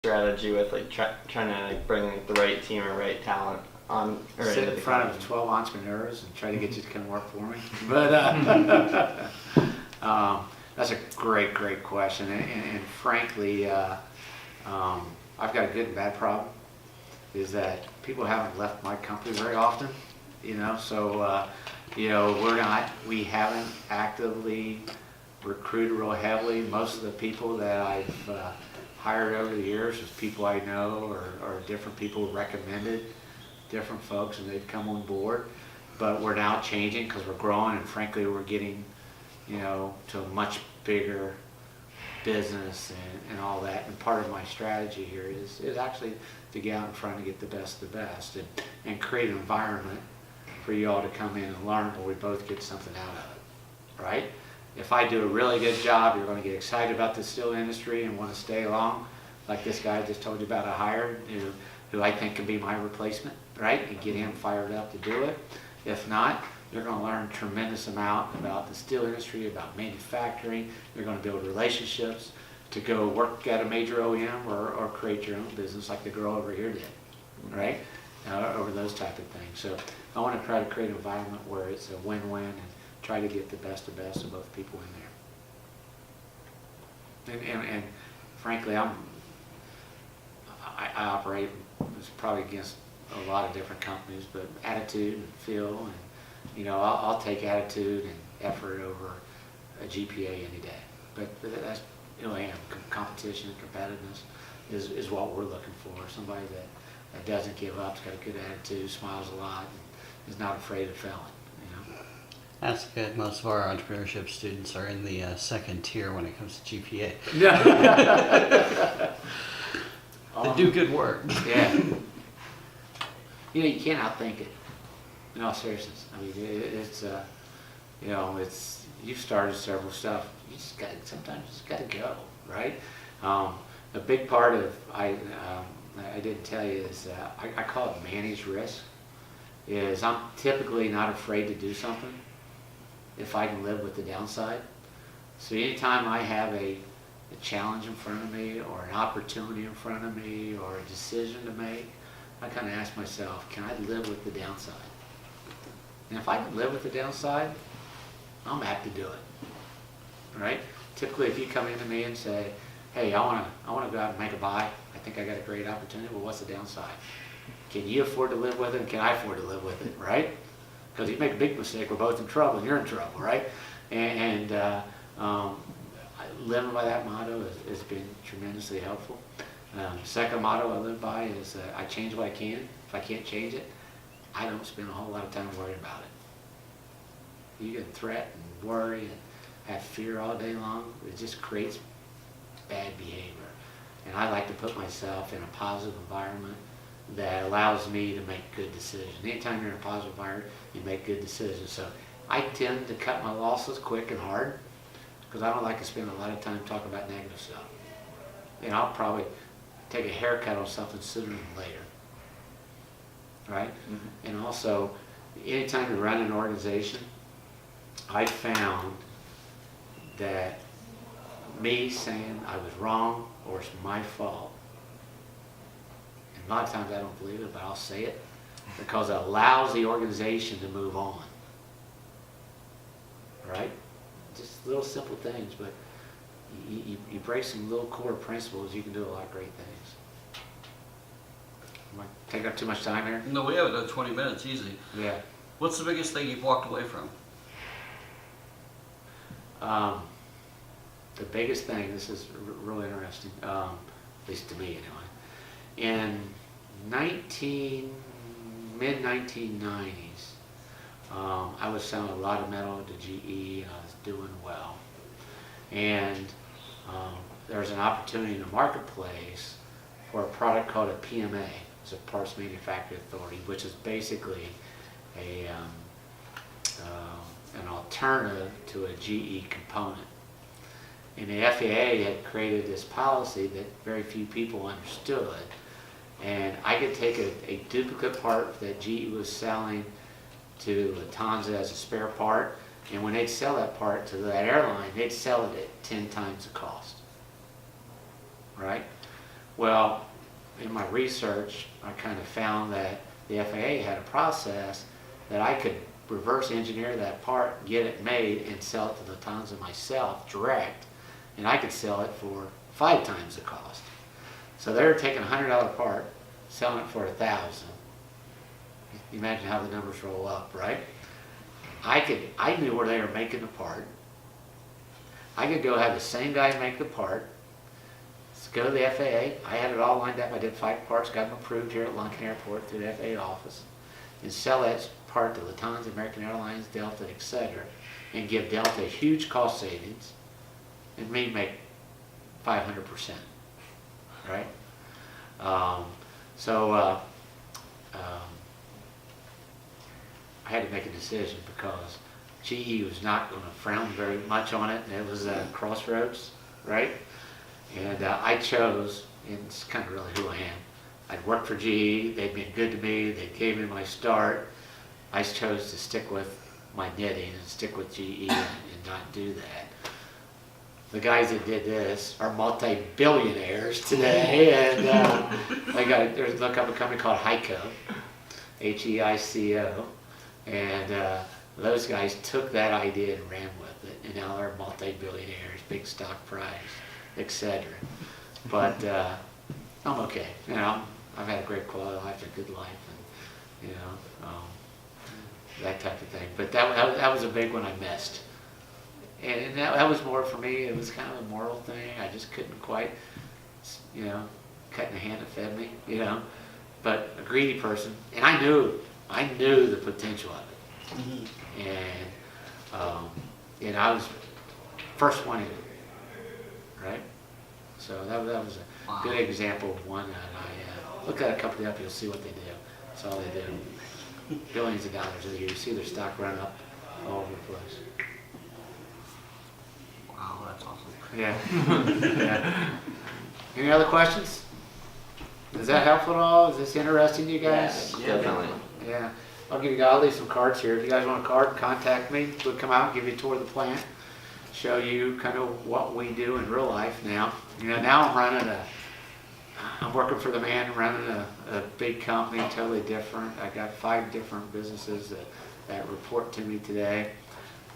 strategy with like trying to like bring like the right team or right talent on or Sit into in the front company? of 12 entrepreneurs and try to get you to come work for me. But that's a great question. And frankly, I've got a good and bad problem. Is that people haven't left my company very often, so we haven't actively recruited real heavily. Most of the people that I've hired over the years is people I know or different people recommended different folks, and they've come on board. But we're now changing because we're growing, and frankly we're getting to a much bigger business and all that. And part of my strategy here is actually to get out in front and get the best of the best and create an environment for you all to come in and learn where we both get something out of it, right? If I do a really good job, you're going to get excited about the steel industry and want to stay along, like this guy I just told you about I hired, who I think can be my replacement, right? And get him fired up to do it. If not, you're going to learn a tremendous amount about the steel industry, about manufacturing. You're going to build relationships to go work at a major OEM or create your own business like the girl over here did, right? Over those type of things. So I want to try to create an environment where it's a win-win and try to get the best of both people in there. And frankly, I operate, it's probably against a lot of different companies, but attitude and feel, and I'll take attitude and effort over a GPA any day. But that's competition and competitiveness is what we're looking for. Somebody that doesn't give up, has got a good attitude, smiles a lot, and is not afraid of failing. That's good. Most of our entrepreneurship students are in the second tier when it comes to GPA. They do good work. Yeah. You can't outthink it. In all seriousness, I mean, it's you've started several stuff. Sometimes you just got to go, right? A big part of I didn't tell you is I call it managed risk. Is I'm typically not afraid to do something if I can live with the downside. So anytime I have a challenge in front of me or an opportunity in front of me or a decision to make, I kind of ask myself, can I live with the downside? And if I can live with the downside, I'm apt to do it, right? Typically, if you come into me and say, hey, I want to go out and make a buy, I think I got a great opportunity, well, what's the downside? Can you afford to live with it, and can I afford to live with it, right? Because if you make a big mistake, we're both in trouble, and you're in trouble, right? And living by that motto has been tremendously helpful. Second motto I live by is I change what I can. If I can't change it, I don't spend a whole lot of time worrying about it. You can threat and worry and have fear all day long. It just creates bad behavior. And I like to put myself in a positive environment that allows me to make good decisions. Anytime you're in a positive environment, you make good decisions. So I tend to cut my losses quick and hard because I don't like to spend a lot of time talking about negative stuff. And I'll probably take a haircut on something sooner than later, right? Mm-hmm. And also, anytime you run an organization, I found that me saying I was wrong or it's my fault, and a lot of times I don't believe it, but I'll say it because it allows the organization to move on, right? Just little simple things, but you break some little core principles, you can do a lot of great things. Am I taking up too much time here? No, we have another 20 minutes, easy. Yeah. What's the biggest thing you've walked away from? The biggest thing, this is really interesting, at least to me anyway, in mid-1990s, I was selling a lot of metal to GE and I was doing well. And there was an opportunity in the marketplace for a product called a PMA. It's a Parts Manufacturing Authority, which is basically an alternative to a GE component. And the FAA had created this policy that very few people understood. And I could take a duplicate part that GE was selling to Lufthansa as a spare part, and when they'd sell that part to that airline, they'd sell it at 10 times the cost, right? Well, in my research, I kind of found that the FAA had a process that I could reverse engineer that part, get it made, and sell it to Lufthansa myself direct, and I could sell it for 5 times the cost. So they were taking a $100 part, selling it for 1,000. You imagine how the numbers roll up, right? I knew where they were making the part. I could go have the same guy make the part. Let's go to the FAA. I had it all lined up. I did 5 parts, got them approved here at Lunken Airport through the FAA office, and sell that part to Lufthansa, American Airlines, Delta, etc., and give Delta a huge cost savings, and me make 500%, right? I had to make a decision because GE was not going to frown very much on it, and it was a crossroads, right? And I chose, and it's kind of really who I am. I'd worked for GE, they'd been good to me, they gave me my start. I chose to stick with my knitting and stick with GE and not do that. The guys that did this are multi-billionaires today, and look up a company called HEICO, Heico, and those guys took that idea and ran with it, and now they're multi-billionaires, big stock price, etc. But I'm okay. You know, I've had a great quality of life, a good life, and that type of thing. But that was a big one I missed. And that was more for me, it was kind of a moral thing. I just couldn't quite, cut the hand that fed me, But a greedy person, and I knew the potential of it. Mm-hmm. And I was first one in it, right? So that was a good example of one that I look at a company up, you'll see what they do. That's all they do. Billions of dollars a year. You see their stock run up all over the place. Wow, that's awesome. Yeah. Yeah. Any other questions? Is that helpful at all? Is this interesting to you guys? Yeah, definitely. Yeah. I'll leave some cards here. If you guys want a card, contact me. We'll come out and give you a tour of the plant, show you kind of what we do in real life now. Now I'm working for the man running a big company, totally different. I got 5 different businesses that report to me today.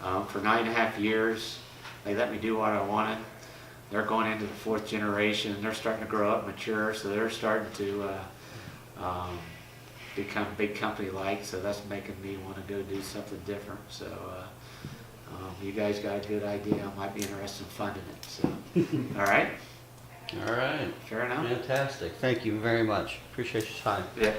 For 9.5 years, they let me do what I wanted. They're going into the 4th generation. They're starting to grow up, mature, so they're starting to become big company-like. So that's making me want to go do something different. So you guys got a good idea. I might be interested in funding it. So, all right. All right. Fair enough. Fantastic. Thank you very much. Appreciate your time. Yeah.